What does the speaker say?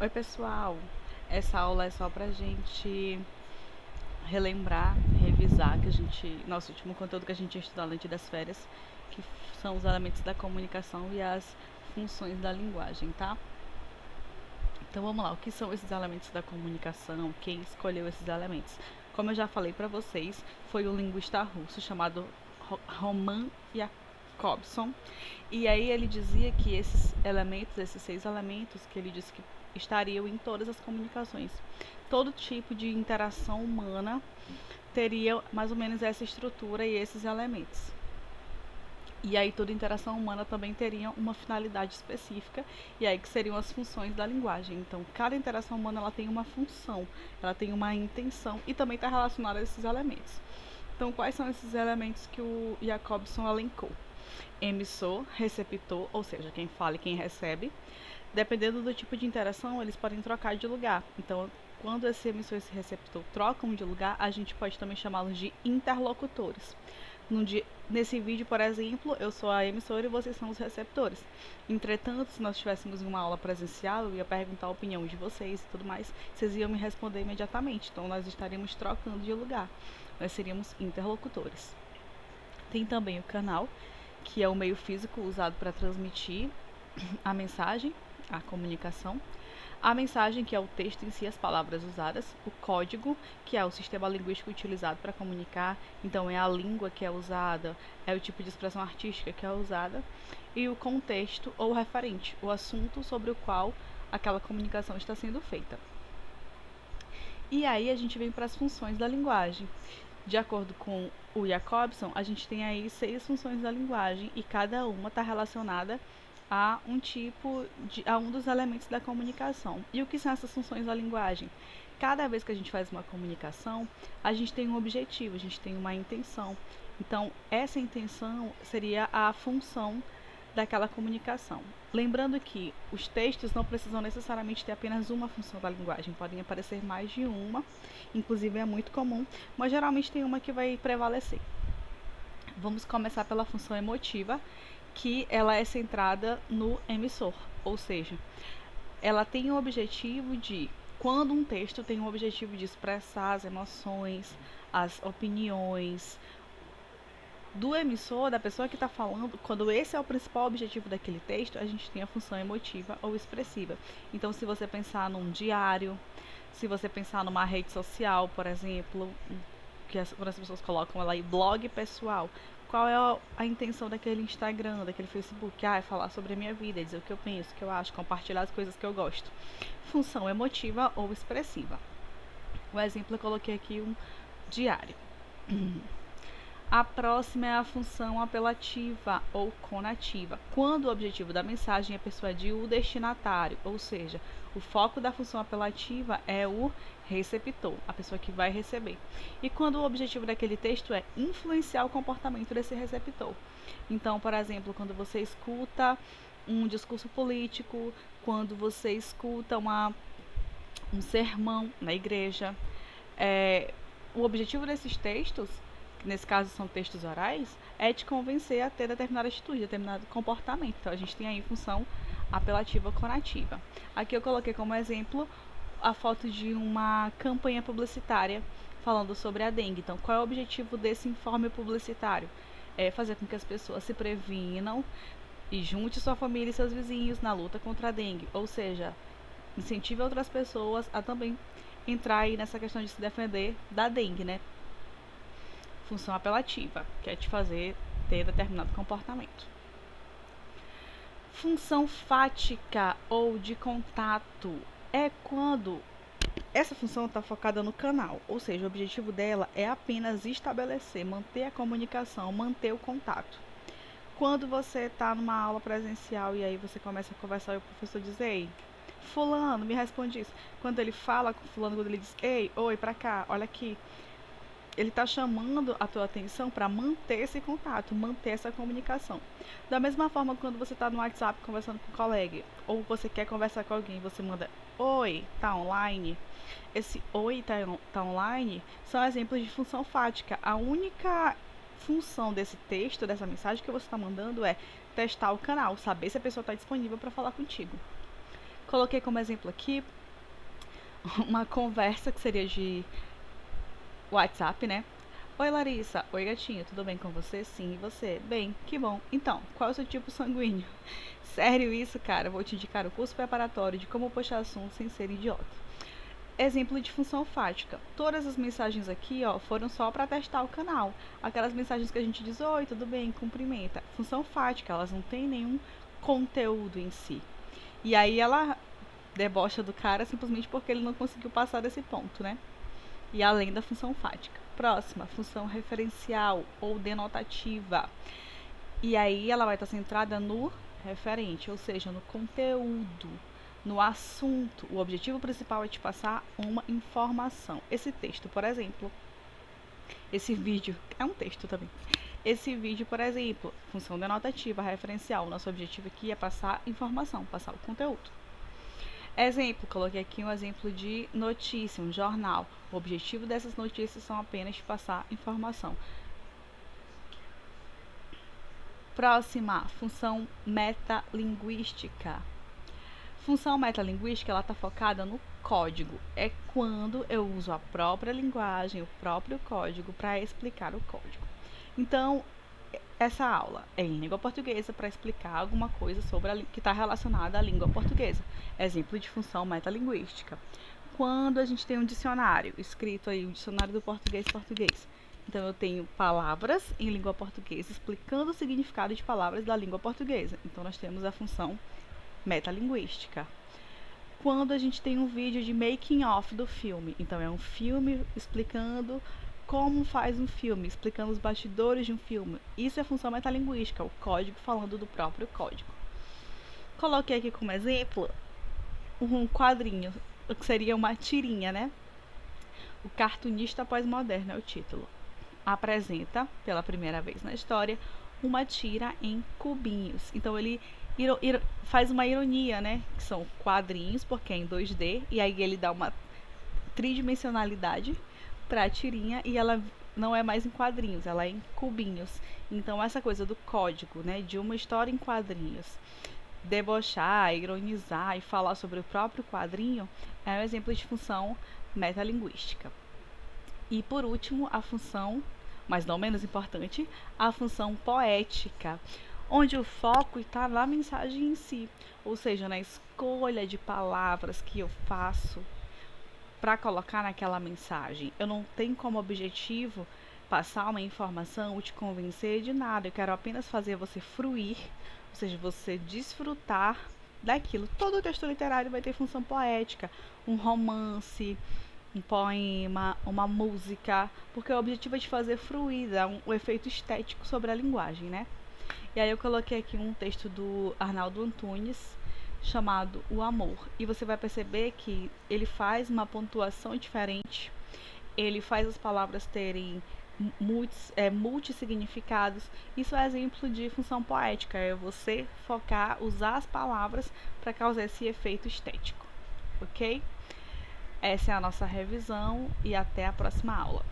Oi pessoal, essa aula é só pra gente relembrar, revisar nosso último conteúdo que a gente ia estudar antes das férias, que são os elementos da comunicação e as funções da linguagem, tá? Então vamos lá, o que são esses elementos da comunicação? Quem escolheu esses elementos? Como eu já falei pra vocês, foi um linguista russo chamado Roman Jakobson. E aí ele dizia que esses elementos, esses 6 elementos, que ele disse que estariam em todas as comunicações. Todo tipo de interação humana teria mais ou menos essa estrutura e esses elementos. E aí toda interação humana também teria uma finalidade específica, e aí que seriam as funções da linguagem. Então, cada interação humana ela tem uma função, ela tem uma intenção e também está relacionada a esses elementos. Então, quais são esses elementos que o Jacobson elencou? Emissor, receptor, ou seja, quem fala e quem recebe. Dependendo do tipo de interação, eles podem trocar de lugar. Então, quando esse emissor e esse receptor trocam de lugar, a gente pode também chamá-los de interlocutores. Nesse vídeo, por exemplo, eu sou a emissora e vocês são os receptores. Entretanto, se nós estivéssemos em uma aula presencial, eu ia perguntar a opinião de vocês e tudo mais, vocês iam me responder imediatamente. Então, nós estaríamos trocando de lugar. Nós seríamos interlocutores. Tem também o canal, que é o meio físico usado para transmitir a mensagem, a comunicação. A mensagem, que é o texto em si, as palavras usadas. O código, que é o sistema linguístico utilizado para comunicar. Então, é a língua que é usada, é o tipo de expressão artística que é usada. E o contexto ou referente, o assunto sobre o qual aquela comunicação está sendo feita. E aí a gente vem para as funções da linguagem. De acordo com o Jacobson, a gente tem aí 6 funções da linguagem e cada uma está relacionada a um dos elementos da comunicação. E o que são essas funções da linguagem? Cada vez que a gente faz uma comunicação, a gente tem um objetivo, a gente tem uma intenção. Então, essa intenção seria a função daquela comunicação. Lembrando que os textos não precisam necessariamente ter apenas uma função da linguagem, podem aparecer mais de uma, inclusive é muito comum, mas geralmente tem uma que vai prevalecer. Vamos começar pela função emotiva, que ela é centrada no emissor, ou seja, ela tem o objetivo de, quando um texto tem o objetivo de expressar as emoções, as opiniões do emissor, da pessoa que está falando, quando esse é o principal objetivo daquele texto, a gente tem a função emotiva ou expressiva. Então, se você pensar num diário, se você pensar numa rede social, por exemplo, quando as pessoas colocam ela aí, blog pessoal, qual é a intenção daquele Instagram, daquele Facebook? É falar sobre a minha vida, dizer o que eu penso, o que eu acho, compartilhar as coisas que eu gosto. Função emotiva ou expressiva. O exemplo eu coloquei aqui um diário. A próxima é a função apelativa ou conativa, quando o objetivo da mensagem é persuadir o destinatário, ou seja, o foco da função apelativa é o receptor, a pessoa que vai receber. E quando o objetivo daquele texto é influenciar o comportamento desse receptor. Então, por exemplo, quando você escuta um discurso político, quando você escuta um sermão na igreja, o objetivo desses textos, nesse caso são textos orais, é te convencer a ter determinada atitude, determinado comportamento. Então a gente tem aí função apelativa conativa. Aqui eu coloquei como exemplo a foto de uma campanha publicitária falando sobre a dengue. Então, qual é o objetivo desse informe publicitário? É fazer com que as pessoas se previnam e junte sua família e seus vizinhos na luta contra a dengue. Ou seja, incentive outras pessoas a também entrar aí nessa questão de se defender da dengue, né? Função apelativa, que é te fazer ter determinado comportamento. Função fática ou de contato é quando essa função está focada no canal, ou seja, o objetivo dela é apenas estabelecer, manter a comunicação, manter o contato. Quando você está numa aula presencial e aí você começa a conversar e o professor diz, ei, fulano, me responde isso. Quando ele fala com fulano, quando ele diz, ei, oi, pra cá, olha aqui, ele está chamando a tua atenção para manter esse contato, manter essa comunicação. Da mesma forma, quando você está no WhatsApp conversando com um colega, ou você quer conversar com alguém, você manda oi, tá online. Esse oi, tá online, são exemplos de função fática. A única função desse texto, dessa mensagem que você está mandando é testar o canal, saber se a pessoa está disponível para falar contigo. Coloquei como exemplo aqui uma conversa que seria de WhatsApp, né? Oi, Larissa. Oi, gatinho. Tudo bem com você? Sim, e você? Bem, que bom. Então, qual é o seu tipo sanguíneo? Sério isso, cara? Vou te indicar o curso preparatório de como puxar assunto sem ser idiota. Exemplo de função fática. Todas as mensagens aqui, ó, foram só para testar o canal. Aquelas mensagens que a gente diz, oi, tudo bem, cumprimenta. Função fática, elas não têm nenhum conteúdo em si. E aí ela debocha do cara simplesmente porque ele não conseguiu passar desse ponto, né? E além da função fática. Próxima, função referencial ou denotativa. E aí ela vai estar centrada no referente, ou seja, no conteúdo, no assunto. O objetivo principal é te passar uma informação. Esse texto, por exemplo, esse vídeo, é um texto também. Esse vídeo, por exemplo, função denotativa, referencial. Nosso objetivo aqui é passar informação, passar o conteúdo. Exemplo, coloquei aqui um exemplo de notícia, um jornal. O objetivo dessas notícias são apenas passar informação. Próxima, função metalinguística. Função metalinguística, ela está focada no código. É quando eu uso a própria linguagem, o próprio código, para explicar o código. Então, essa aula é em língua portuguesa para explicar alguma coisa sobre que está relacionada à língua portuguesa. Exemplo de função metalinguística. Quando a gente tem um dicionário escrito aí, o dicionário do português. Então, eu tenho palavras em língua portuguesa explicando o significado de palavras da língua portuguesa. Então, nós temos a função metalinguística. Quando a gente tem um vídeo de making of do filme. Então, é um filme explicando como faz um filme, explicando os bastidores de um filme. Isso é função metalinguística, o código falando do próprio código. Coloquei aqui como exemplo um quadrinho, que seria uma tirinha, né? O cartunista pós-moderno é o título. Apresenta, pela primeira vez na história, uma tira em cubinhos. Então ele faz uma ironia, né? Que são quadrinhos, porque é em 2D, e aí ele dá uma tridimensionalidade para a tirinha e ela não é mais em quadrinhos, ela é em cubinhos. Então essa coisa do código, né, de uma história em quadrinhos, debochar, ironizar e falar sobre o próprio quadrinho é um exemplo de função metalinguística. E por último, a função, mas não menos importante, a função poética, onde o foco está na mensagem em si, ou seja, na escolha de palavras que eu faço para colocar naquela mensagem. Eu não tenho como objetivo passar uma informação ou te convencer de nada. Eu quero apenas fazer você fruir, ou seja, você desfrutar daquilo. Todo texto literário vai ter função poética, um romance, um poema, uma música, porque o objetivo é de fazer fruir, dar um efeito estético sobre a linguagem, né? E aí eu coloquei aqui um texto do Arnaldo Antunes, chamado O Amor. E você vai perceber que ele faz uma pontuação diferente, ele faz as palavras terem multissignificados. Isso é exemplo de função poética, é você focar, usar as palavras para causar esse efeito estético, ok? Essa é a nossa revisão e até a próxima aula.